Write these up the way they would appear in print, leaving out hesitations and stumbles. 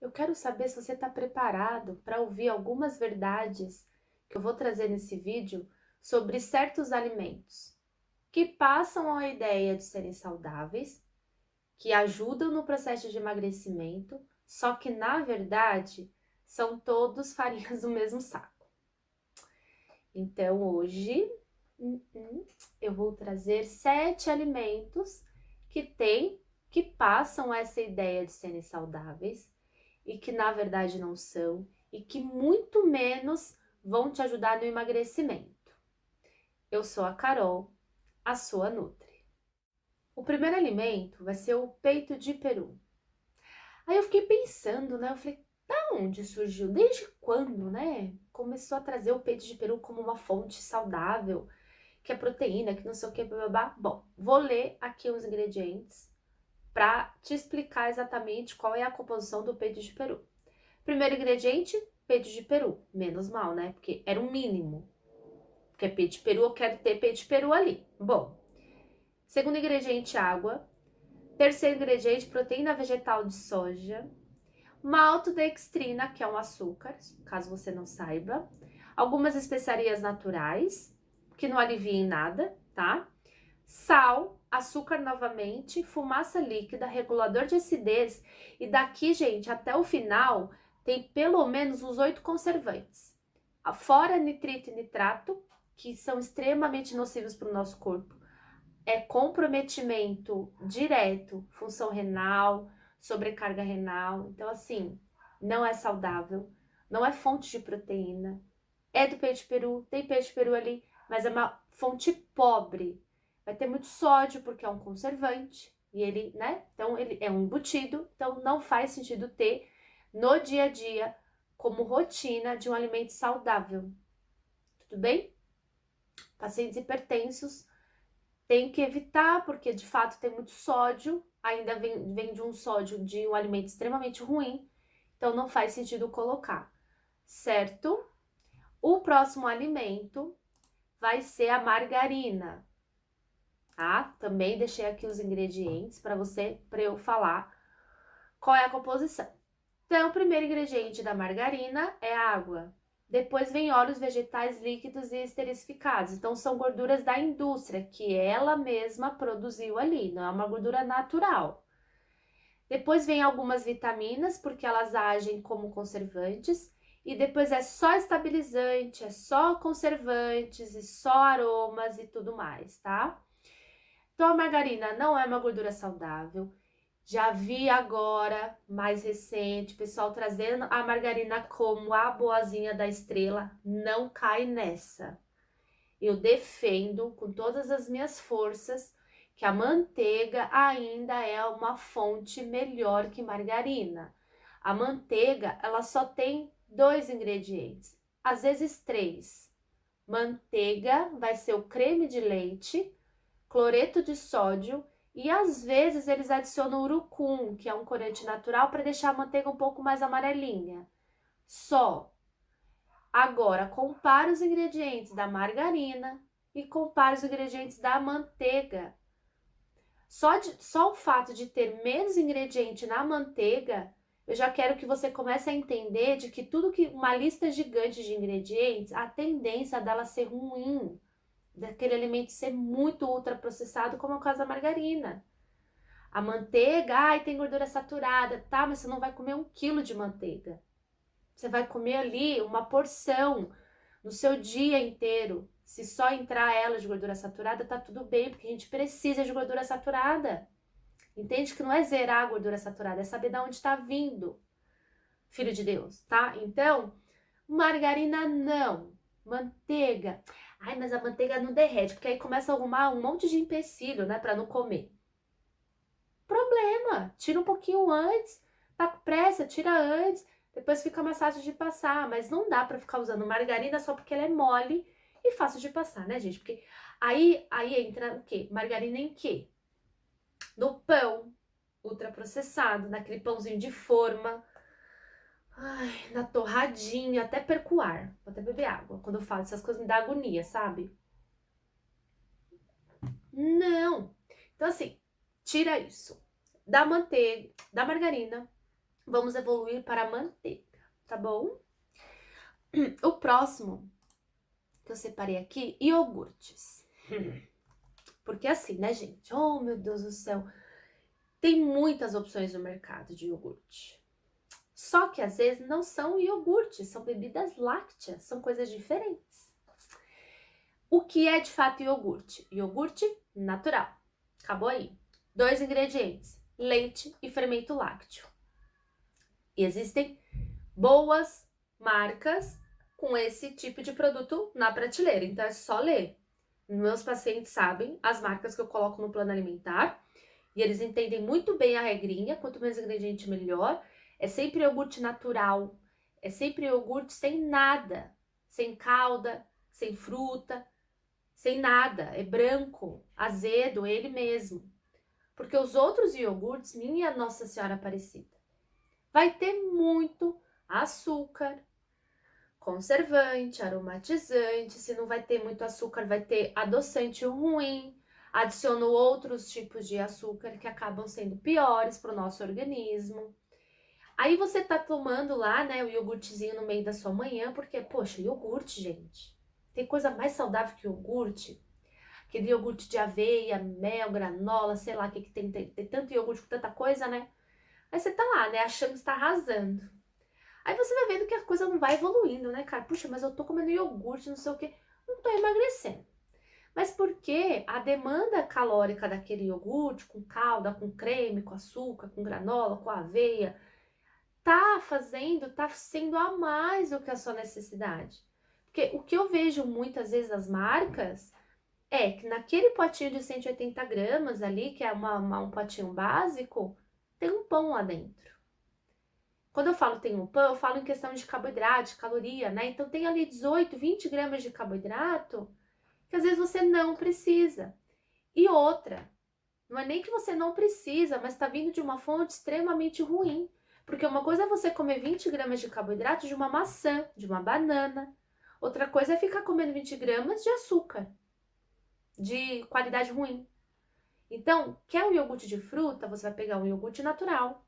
Eu quero saber se você está preparado para ouvir algumas verdades que eu vou trazer nesse vídeo sobre certos alimentos que passam a ideia de serem saudáveis, que ajudam no processo de emagrecimento, só que na verdade são todos farinhas do mesmo saco. Então hoje eu vou trazer 7 alimentos que passam essa ideia de serem saudáveis e que na verdade não são, e que muito menos vão te ajudar no emagrecimento. Eu sou a Carol, a sua Nutri. O primeiro alimento vai ser o peito de peru. Aí eu fiquei pensando, né? Eu falei, da onde surgiu? Desde quando, né? Começou a trazer o peito de peru como uma fonte saudável, que é proteína, que não sei o que, blá, blá, blá. Bom, vou ler aqui os ingredientes para te explicar exatamente qual é a composição do peito de peru. Primeiro ingrediente, peito de peru. Menos mal, né? Porque era o mínimo. Porque é peito de peru, eu quero ter peito de peru ali. Bom. Segundo ingrediente, água. Terceiro ingrediente, proteína vegetal de soja. Maltodextrina, que é um açúcar, caso você não saiba. Algumas especiarias naturais, que não aliviem nada, tá? Sal, açúcar novamente, fumaça líquida, regulador de acidez. E daqui, gente, até o final, tem pelo menos uns 8 conservantes. Fora nitrito e nitrato, que são extremamente nocivos para o nosso corpo. É comprometimento direto, função renal, sobrecarga renal. Então, assim, não é saudável, não é fonte de proteína. É do peixe de peru, tem peixe de peru ali, mas é uma fonte pobre. Vai ter muito sódio, porque é um conservante, e ele, né? Então, ele é um embutido, então não faz sentido ter no dia a dia como rotina de um alimento saudável. Tudo bem? Pacientes hipertensos tem que evitar, porque de fato tem muito sódio, ainda vem de um sódio de um alimento extremamente ruim, então não faz sentido colocar, certo? O próximo alimento vai ser a margarina, tá? Também deixei aqui os ingredientes para eu falar qual é a composição. Então, o primeiro ingrediente da margarina é a água. Depois vem óleos vegetais líquidos e esterificados. Então, são gorduras da indústria, que ela mesma produziu ali, não é uma gordura natural. Depois vem algumas vitaminas, porque elas agem como conservantes. E depois é só estabilizante, é só conservantes e só aromas e tudo mais, tá? Então, a margarina não é uma gordura saudável. Já vi agora, mais recente, pessoal trazendo a margarina como a boazinha da estrela. Não cai nessa. Eu defendo com todas as minhas forças que a manteiga ainda é uma fonte melhor que margarina. A manteiga, ela só tem 2 ingredientes, às vezes 3. Manteiga vai ser o creme de leite, cloreto de sódio e às vezes eles adicionam urucum, que é um corante natural, para deixar a manteiga um pouco mais amarelinha. Só. Agora, compare os ingredientes da margarina e compare os ingredientes da manteiga. Só o fato de ter menos ingrediente na manteiga, eu já quero que você comece a entender de que tudo que uma lista gigante de ingredientes, a tendência dela ser ruim, daquele alimento ser muito ultraprocessado, como é o caso da margarina. A manteiga, ai, tem gordura saturada, tá, mas você não vai comer 1 quilo de manteiga. Você vai comer ali uma porção no seu dia inteiro. Se só entrar ela de gordura saturada, tá tudo bem, porque a gente precisa de gordura saturada. Entende que não é zerar a gordura saturada, é saber de onde está vindo, filho de Deus, tá? Então, margarina não. Manteiga. Ai, mas a manteiga não derrete, porque aí começa a arrumar um monte de empecilho, né, para não comer. Problema, tira um pouquinho antes, tá com pressa, tira antes, depois fica mais fácil de passar, mas não dá para ficar usando margarina só porque ela é mole e fácil de passar, né, gente? Porque aí entra o quê? Margarina em quê? No pão ultraprocessado, naquele pãozinho de forma, ai, na torradinha, até perco o ar, vou até beber água. Quando eu falo essas coisas me dá agonia, sabe? Não. Então assim, tira isso. Da manteiga, da margarina, vamos evoluir para a manteiga, tá bom? O próximo que eu separei aqui, iogurtes. Porque assim, né, gente? Oh, meu Deus do céu. Tem muitas opções no mercado de iogurte. Só que às vezes não são iogurtes, são bebidas lácteas, são coisas diferentes. O que é de fato iogurte? Iogurte natural. Acabou aí. 2 ingredientes: leite e fermento lácteo. E existem boas marcas com esse tipo de produto na prateleira, então é só ler. Meus pacientes sabem as marcas que eu coloco no plano alimentar e eles entendem muito bem a regrinha, quanto menos ingrediente melhor. É sempre iogurte natural, é sempre iogurte sem nada, sem calda, sem fruta, sem nada, é branco, azedo, ele mesmo. Porque os outros iogurtes, minha Nossa Senhora Aparecida, vai ter muito açúcar, conservante, aromatizante. Se não vai ter muito açúcar, vai ter adoçante ruim. Adiciono outros tipos de açúcar que acabam sendo piores para o nosso organismo. Aí você tá tomando lá, né, o iogurtezinho no meio da sua manhã, porque, poxa, iogurte, gente. Tem coisa mais saudável que iogurte? Aquele iogurte de aveia, mel, granola, sei lá o que tem, tem tanto iogurte com tanta coisa, né? Aí você tá lá, né, achando que está arrasando. Aí você vai vendo que a coisa não vai evoluindo, né, cara? Puxa, mas eu tô comendo iogurte, não sei o quê. Não tô emagrecendo. Mas porque a demanda calórica daquele iogurte, com calda, com creme, com açúcar, com granola, com aveia, tá sendo a mais do que a sua necessidade. Porque o que eu vejo muitas vezes nas marcas é que naquele potinho de 180 gramas ali, que é um potinho básico, tem um pão lá dentro. Quando eu falo tem um pão, eu falo em questão de carboidrato, de caloria, né? Então tem ali 18, 20 gramas de carboidrato que às vezes você não precisa. E outra, não é nem que você não precisa, mas está vindo de uma fonte extremamente ruim. Porque uma coisa é você comer 20 gramas de carboidrato de uma maçã, de uma banana. Outra coisa é ficar comendo 20 gramas de açúcar, de qualidade ruim. Então, quer um iogurte de fruta? Você vai pegar um iogurte natural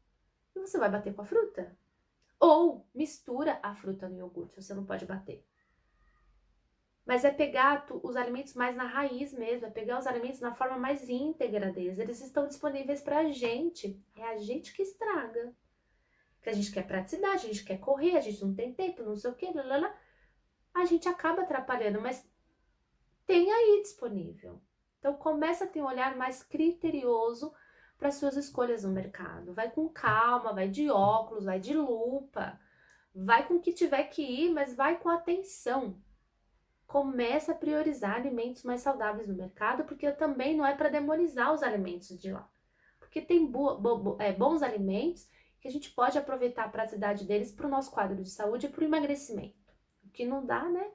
e você vai bater com a fruta. Ou mistura a fruta no iogurte, você não pode bater. Mas é pegar os alimentos mais na raiz mesmo, é pegar os alimentos na forma mais íntegra deles. Eles estão disponíveis pra gente. É a gente que estraga. Que a gente quer praticidade, a gente quer correr, a gente não tem tempo, não sei o que, lalala. A gente acaba atrapalhando, mas tem aí disponível. Então começa a ter um olhar mais criterioso para suas escolhas no mercado. Vai com calma, vai de óculos, vai de lupa, vai com o que tiver que ir, mas vai com atenção. Começa a priorizar alimentos mais saudáveis no mercado, porque também não é para demonizar os alimentos de lá. Porque tem bons alimentos que a gente pode aproveitar a praticidade deles para o nosso quadro de saúde e para o emagrecimento. O que não dá, né?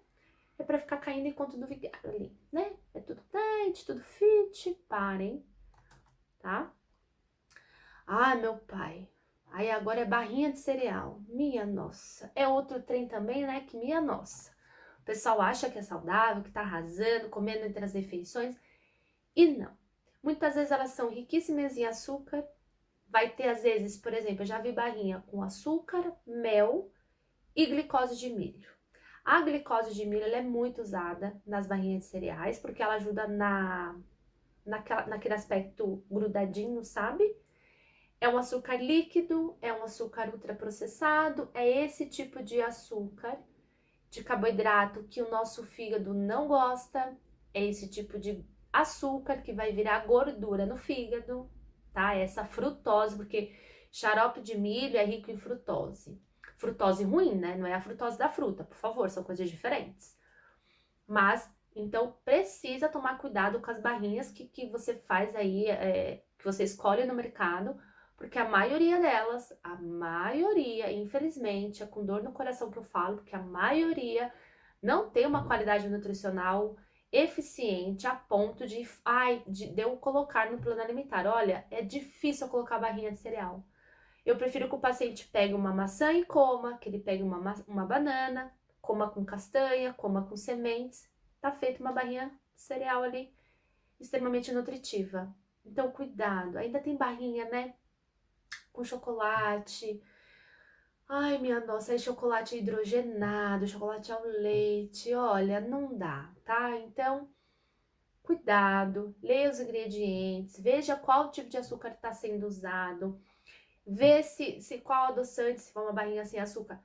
É para ficar caindo em conta do vigário ali, né? É tudo diet, tudo fit, parem, tá? Ah, meu pai. Aí agora é barrinha de cereal. Minha nossa. É outro trem também, né? Que minha nossa. O pessoal acha que é saudável, que tá arrasando, comendo entre as refeições. E não. Muitas vezes elas são riquíssimas em açúcar. Vai ter, às vezes, por exemplo, eu já vi barrinha com açúcar, mel e glicose de milho. A glicose de milho ela é muito usada nas barrinhas de cereais, porque ela ajuda naquele aspecto grudadinho, sabe? É um açúcar líquido, é um açúcar ultraprocessado, é esse tipo de açúcar, de carboidrato que o nosso fígado não gosta, é esse tipo de açúcar que vai virar gordura no fígado, tá? Essa frutose, porque xarope de milho é rico em frutose. Frutose ruim, né? Não é a frutose da fruta, por favor, são coisas diferentes. Mas, então, precisa tomar cuidado com as barrinhas que você faz aí, que você escolhe no mercado, porque a maioria, infelizmente, é com dor no coração que eu falo, porque a maioria não tem uma qualidade nutricional eficiente a ponto de eu colocar no plano alimentar. Olha, é difícil eu colocar barrinha de cereal. Eu prefiro que o paciente pegue uma maçã e coma, que ele pegue uma banana, coma com castanha, coma com sementes. Tá feita uma barrinha de cereal ali, extremamente nutritiva. Então, cuidado. Ainda tem barrinha, né? Com chocolate, Ai, minha nossa, aí chocolate hidrogenado, chocolate ao leite, olha, não dá, tá? Então, cuidado, leia os ingredientes, veja qual tipo de açúcar está sendo usado, vê se qual adoçante, se for uma barrinha sem açúcar.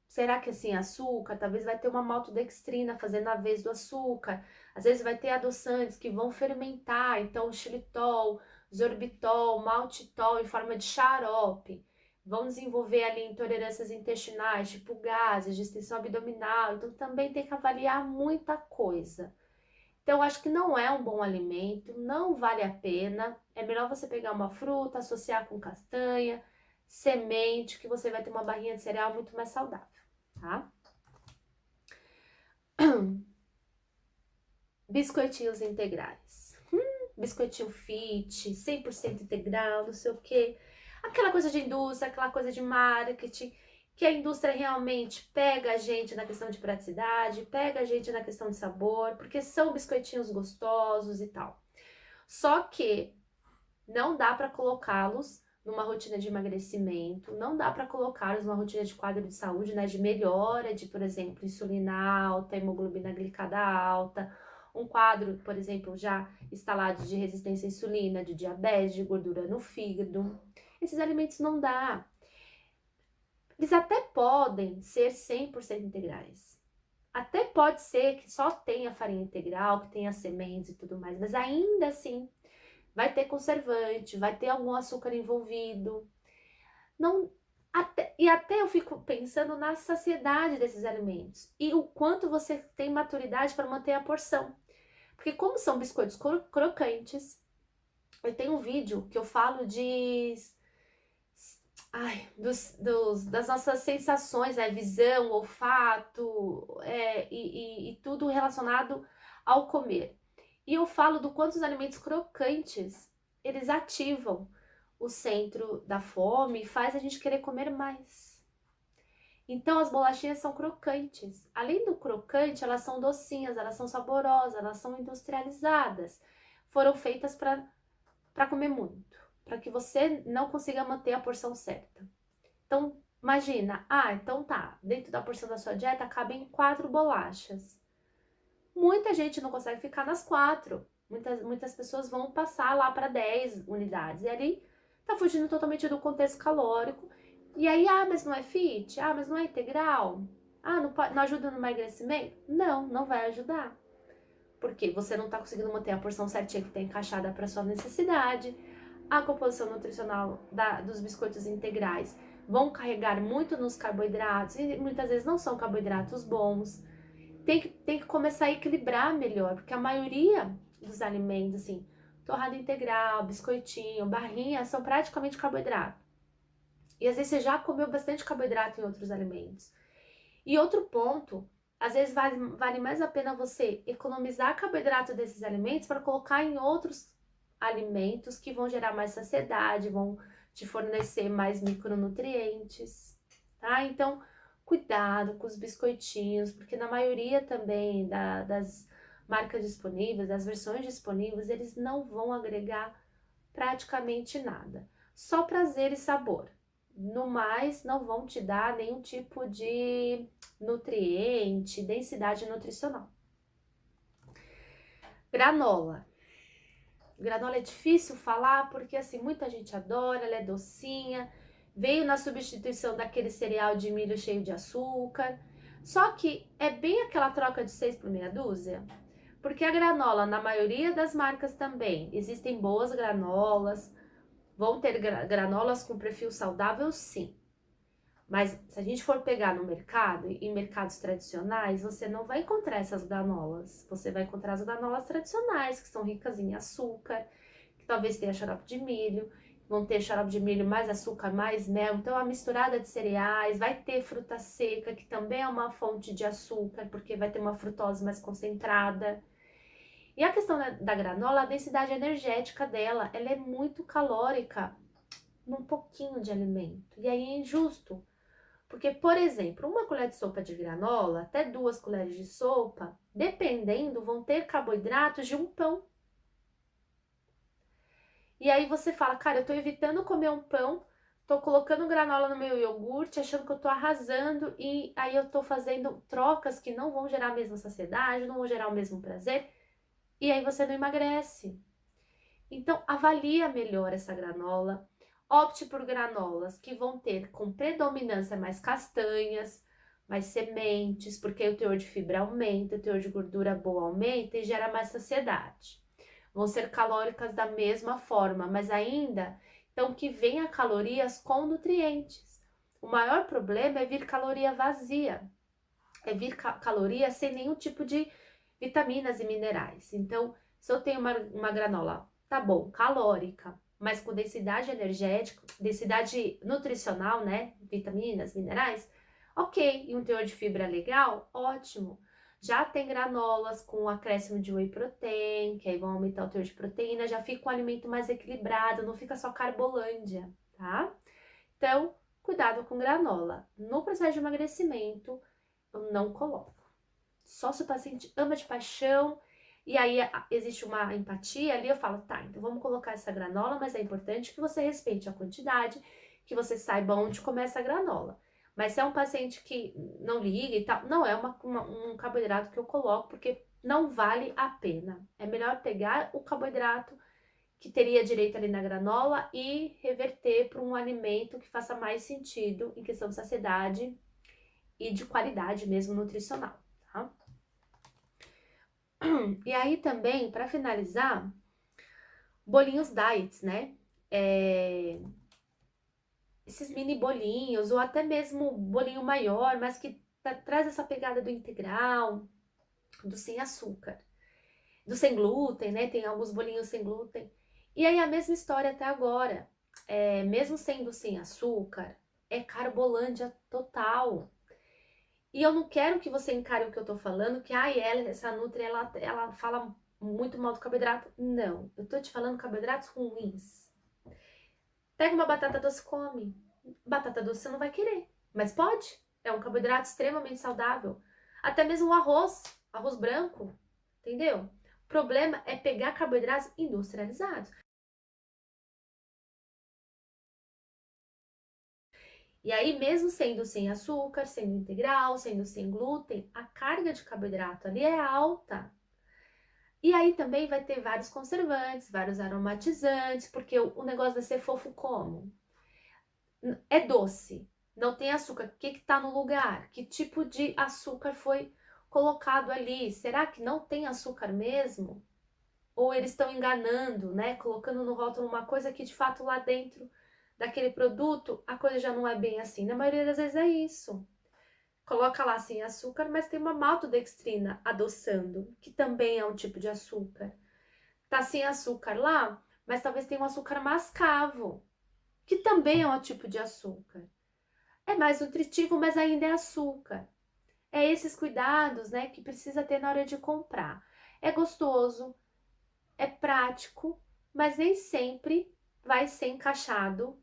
Será que é sem açúcar? Talvez vai ter uma maltodextrina fazendo a vez do açúcar. Às vezes vai ter adoçantes que vão fermentar, então o xilitol, sorbitol, maltitol em forma de xarope. Vão desenvolver ali intolerâncias intestinais, tipo gases, distensão abdominal. Então também tem que avaliar muita coisa. Então acho que não é um bom alimento, não vale a pena. É melhor você pegar uma fruta, associar com castanha, semente, que você vai ter uma barrinha de cereal muito mais saudável, tá? Biscoitinhos integrais. Biscoitinho fit, 100% integral, não sei o quê. Aquela coisa de indústria, aquela coisa de marketing, que a indústria realmente pega a gente na questão de praticidade, pega a gente na questão de sabor, porque são biscoitinhos gostosos e tal. Só que não dá para colocá-los numa rotina de emagrecimento, não dá para colocá-los numa rotina de quadro de saúde, né, de melhora de, por exemplo, insulina alta, hemoglobina glicada alta, um quadro, por exemplo, já instalado de resistência à insulina, de diabetes, de gordura no fígado. Esses alimentos não dá. Eles até podem ser 100% integrais. Até pode ser que só tenha farinha integral, que tenha sementes e tudo mais, mas ainda assim vai ter conservante, vai ter algum açúcar envolvido. Não, até eu fico pensando na saciedade desses alimentos e o quanto você tem maturidade para manter a porção. Porque como são biscoitos crocantes, eu tenho um vídeo que eu falo das nossas sensações, né? Visão, olfato, e tudo relacionado ao comer. E eu falo do quanto os alimentos crocantes, eles ativam o centro da fome e faz a gente querer comer mais. Então as bolachinhas são crocantes. Além do crocante, elas são docinhas, elas são saborosas, elas são industrializadas. Foram feitas para comer muito, para que você não consiga manter a porção certa. Então, imagina, então tá, dentro da porção da sua dieta cabem 4 bolachas. Muita gente não consegue ficar nas 4. Muitas pessoas vão passar lá para 10 unidades. E ali tá fugindo totalmente do contexto calórico. E aí, mas não é fit? Mas não é integral? Não ajuda no emagrecimento? Não, não vai ajudar. Porque você não tá conseguindo manter a porção certinha que tá encaixada para sua necessidade. A composição nutricional dos biscoitos integrais vão carregar muito nos carboidratos e muitas vezes não são carboidratos bons. Tem que começar a equilibrar melhor, porque a maioria dos alimentos, assim, torrada integral, biscoitinho, barrinha, são praticamente carboidrato. E às vezes você já comeu bastante carboidrato em outros alimentos. E outro ponto, às vezes vale mais a pena você economizar carboidrato desses alimentos para colocar em outros alimentos que vão gerar mais saciedade, vão te fornecer mais micronutrientes, tá? Então, cuidado com os biscoitinhos, porque na maioria também das marcas disponíveis, das versões disponíveis, eles não vão agregar praticamente nada. Só prazer e sabor. No mais, não vão te dar nenhum tipo de nutriente, densidade nutricional. Granola. Granola é difícil falar porque assim muita gente adora, ela é docinha, veio na substituição daquele cereal de milho cheio de açúcar. Só que é bem aquela troca de 6 por meia dúzia, porque a granola, na maioria das marcas também, existem boas granolas, vão ter granolas com perfil saudável, sim. Mas se a gente for pegar no mercado, em mercados tradicionais, você não vai encontrar essas granolas. Você vai encontrar as granolas tradicionais, que são ricas em açúcar, que talvez tenha xarope de milho, vão ter xarope de milho mais açúcar, mais mel. Então, a misturada de cereais, vai ter fruta seca, que também é uma fonte de açúcar, porque vai ter uma frutose mais concentrada. E a questão da granola, a densidade energética dela, ela é muito calórica num pouquinho de alimento. E aí é injusto. Porque, por exemplo, uma colher de sopa de granola, até 2 colheres de sopa, dependendo, vão ter carboidratos de um pão. E aí você fala, cara, eu tô evitando comer um pão, tô colocando granola no meu iogurte, achando que eu tô arrasando, e aí eu tô fazendo trocas que não vão gerar a mesma saciedade, não vão gerar o mesmo prazer, e aí você não emagrece. Então, avalia melhor essa granola. Opte por granolas que vão ter com predominância mais castanhas, mais sementes, porque o teor de fibra aumenta, o teor de gordura boa aumenta e gera mais saciedade. Vão ser calóricas da mesma forma, mas ainda, então, que venha calorias com nutrientes. O maior problema é vir caloria vazia, é vir caloria sem nenhum tipo de vitaminas e minerais. Então, se eu tenho uma granola, tá bom, calórica, mas com densidade energética, densidade nutricional, né? Vitaminas, minerais, ok. E um teor de fibra legal, ótimo. Já tem granolas com acréscimo de whey protein, que aí vão aumentar o teor de proteína, já fica um alimento mais equilibrado, não fica só carbolândia, tá? Então, cuidado com granola. No processo de emagrecimento, eu não coloco. Só se o paciente ama de paixão e aí existe uma empatia ali, eu falo, tá, então vamos colocar essa granola, mas é importante que você respeite a quantidade, que você saiba onde começa a granola. Mas se é um paciente que não liga e tal, não é um carboidrato que eu coloco, porque não vale a pena. É melhor pegar o carboidrato que teria direito ali na granola e reverter para um alimento que faça mais sentido em questão de saciedade e de qualidade mesmo nutricional, tá? E aí também, para finalizar, bolinhos diets, né? Esses mini bolinhos, ou até mesmo bolinho maior, mas que traz essa pegada do integral, do sem açúcar, do sem glúten, né? Tem alguns bolinhos sem glúten. E aí a mesma história até agora. Mesmo sendo sem açúcar, é carbolândia total. E eu não quero que você encare o que eu tô falando, que essa Nutri, ela fala muito mal do carboidrato. Não, eu tô te falando carboidratos ruins. Pega uma batata doce, come. Batata doce você não vai querer, mas pode. É um carboidrato extremamente saudável. Até mesmo o arroz branco, entendeu? O problema é pegar carboidratos industrializados. E aí, mesmo sendo sem açúcar, sendo integral, sendo sem glúten, a carga de carboidrato ali é alta. E aí também vai ter vários conservantes, vários aromatizantes, porque o negócio vai ser fofo como? É doce, não tem açúcar. O que está no lugar? Que tipo de açúcar foi colocado ali? Será que não tem açúcar mesmo? Ou eles estão enganando, né? Colocando no rótulo uma coisa que de fato lá dentro daquele produto a coisa já não é bem assim. Na maioria das vezes é isso. Coloca lá sem açúcar, mas tem uma maltodextrina adoçando, que também é um tipo de açúcar. Tá sem açúcar lá, mas talvez tenha um açúcar mascavo, que também é um tipo de açúcar. É mais nutritivo, mas ainda é açúcar. É esses cuidados, né, que precisa ter na hora de comprar. É gostoso, é prático, mas nem sempre vai ser encaixado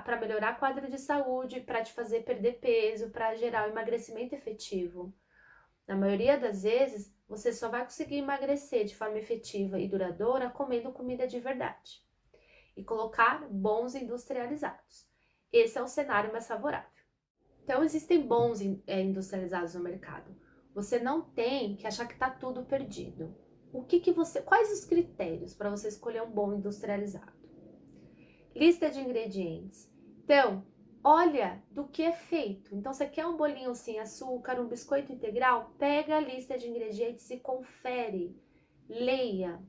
para melhorar quadro de saúde, para te fazer perder peso, para gerar o emagrecimento efetivo. Na maioria das vezes, você só vai conseguir emagrecer de forma efetiva e duradoura comendo comida de verdade e colocar bons industrializados. Esse é o cenário mais favorável. Então, existem bons industrializados no mercado. Você não tem que achar que está tudo perdido. Quais os critérios para você escolher um bom industrializado? Lista de ingredientes. Então, olha do que é feito. Então, você quer um bolinho sem açúcar, um biscoito integral? Pega a lista de ingredientes e confere. Leia,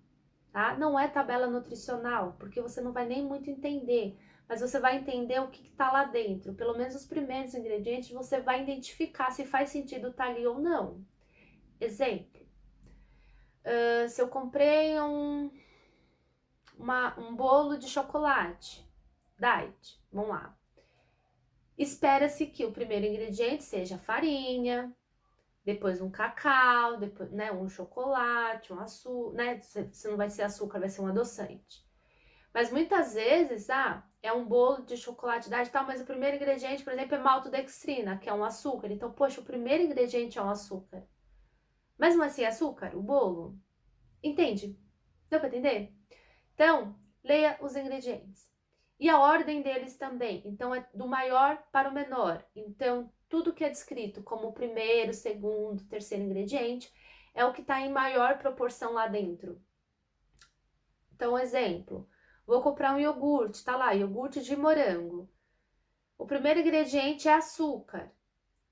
tá? Não é tabela nutricional, porque você não vai nem muito entender, mas você vai entender o que está lá dentro. Pelo menos os primeiros ingredientes você vai identificar se faz sentido estar ali ou não. Exemplo, se eu comprei um bolo de chocolate, diet, vamos lá. Espera-se que o primeiro ingrediente seja farinha, depois um cacau, depois, né, um chocolate, um açúcar, né? Se não vai ser açúcar, vai ser um adoçante. Mas muitas vezes, é um bolo de chocolate diet e tal, mas o primeiro ingrediente, por exemplo, é maltodextrina, que é um açúcar. Então, poxa, o primeiro ingrediente é um açúcar. Mas não é sem açúcar, o bolo? Entende? Deu para entender? Então, leia os ingredientes. E a ordem deles também, então é do maior para o menor. Então, tudo que é descrito como o primeiro, segundo, terceiro ingrediente é o que está em maior proporção lá dentro. Então, exemplo, vou comprar um iogurte, tá lá, iogurte de morango. O primeiro ingrediente é açúcar,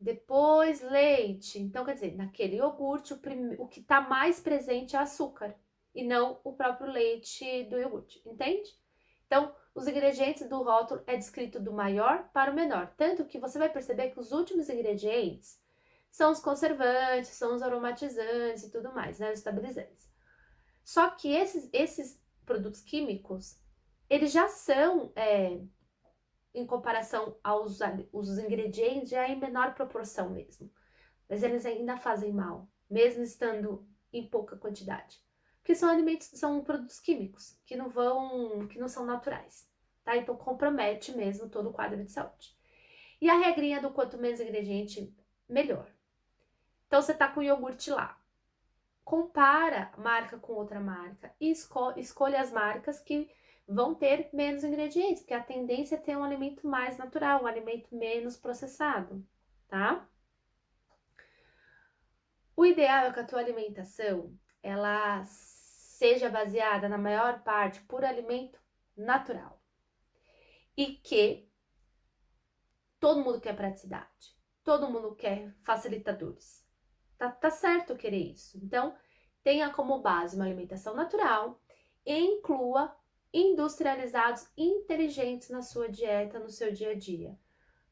depois leite. Então, quer dizer, naquele iogurte, o que está mais presente é açúcar e não o próprio leite do iogurte, entende? Então, os ingredientes do rótulo é descrito do maior para o menor. Tanto que você vai perceber que os últimos ingredientes são os conservantes, são os aromatizantes e tudo mais, né? Os estabilizantes. Só que esses produtos químicos, eles já são, em comparação aos os ingredientes, já em menor proporção mesmo. Mas eles ainda fazem mal, mesmo estando em pouca quantidade. Porque são alimentos, são produtos químicos, que não são naturais, tá? Então compromete mesmo todo o quadro de saúde. E a regrinha do quanto menos ingrediente, melhor. Então você tá com o iogurte lá. Compara marca com outra marca e escolha as marcas que vão ter menos ingredientes, porque a tendência é ter um alimento mais natural, um alimento menos processado, tá? O ideal é que a tua alimentação, ela seja baseada na maior parte por alimento natural. E que todo mundo quer praticidade, todo mundo quer facilitadores. Tá certo querer isso. Então, tenha como base uma alimentação natural e inclua industrializados inteligentes na sua dieta, no seu dia a dia.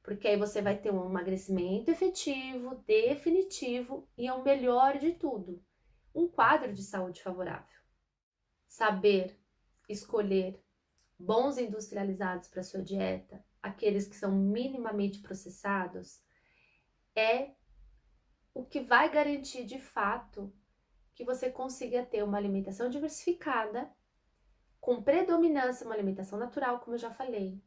Porque aí você vai ter um emagrecimento efetivo, definitivo e é o melhor de tudo, um quadro de saúde favorável. Saber escolher bons industrializados para sua dieta, aqueles que são minimamente processados, é o que vai garantir de fato que você consiga ter uma alimentação diversificada, com predominância uma alimentação natural, como eu já falei,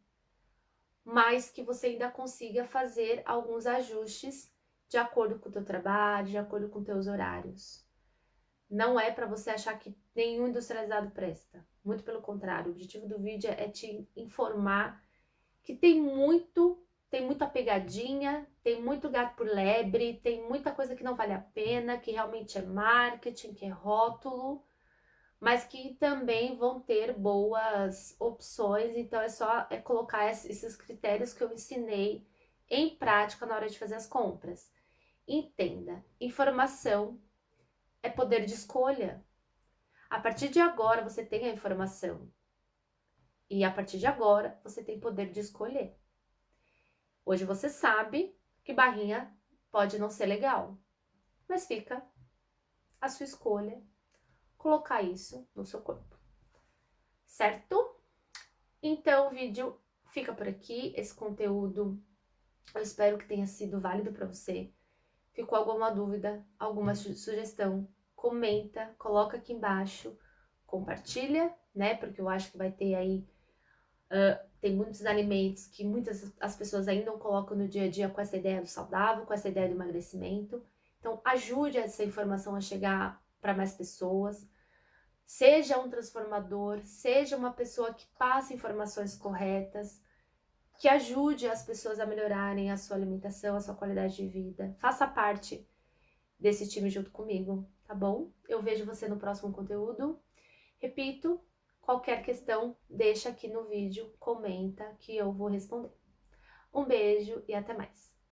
mas que você ainda consiga fazer alguns ajustes de acordo com o teu trabalho, de acordo com teus horários. Não é para você achar que nenhum industrializado presta. Muito pelo contrário, o objetivo do vídeo é te informar que tem muita pegadinha, tem muito gato por lebre, tem muita coisa que não vale a pena, que realmente é marketing, que é rótulo, mas que também vão ter boas opções, então é só colocar esses critérios que eu ensinei em prática na hora de fazer as compras. Entenda, informação é poder de escolha. A partir de agora você tem a informação e a partir de agora você tem poder de escolher. Hoje você sabe que barrinha pode não ser legal, mas fica a sua escolha colocar isso no seu corpo, certo? Então o vídeo fica por aqui, esse conteúdo eu espero que tenha sido válido para você. Ficou alguma dúvida, alguma sugestão? Comenta, coloca aqui embaixo, compartilha, né? Porque eu acho que vai ter aí, tem muitos alimentos que muitas as pessoas ainda não colocam no dia a dia com essa ideia do saudável, com essa ideia do emagrecimento. Então ajude essa informação a chegar para mais pessoas. Seja um transformador, seja uma pessoa que passe informações corretas, que ajude as pessoas a melhorarem a sua alimentação, a sua qualidade de vida. Faça parte desse time junto comigo, tá bom? Eu vejo você no próximo conteúdo. Repito, qualquer questão, deixa aqui no vídeo, comenta que eu vou responder. Um beijo e até mais!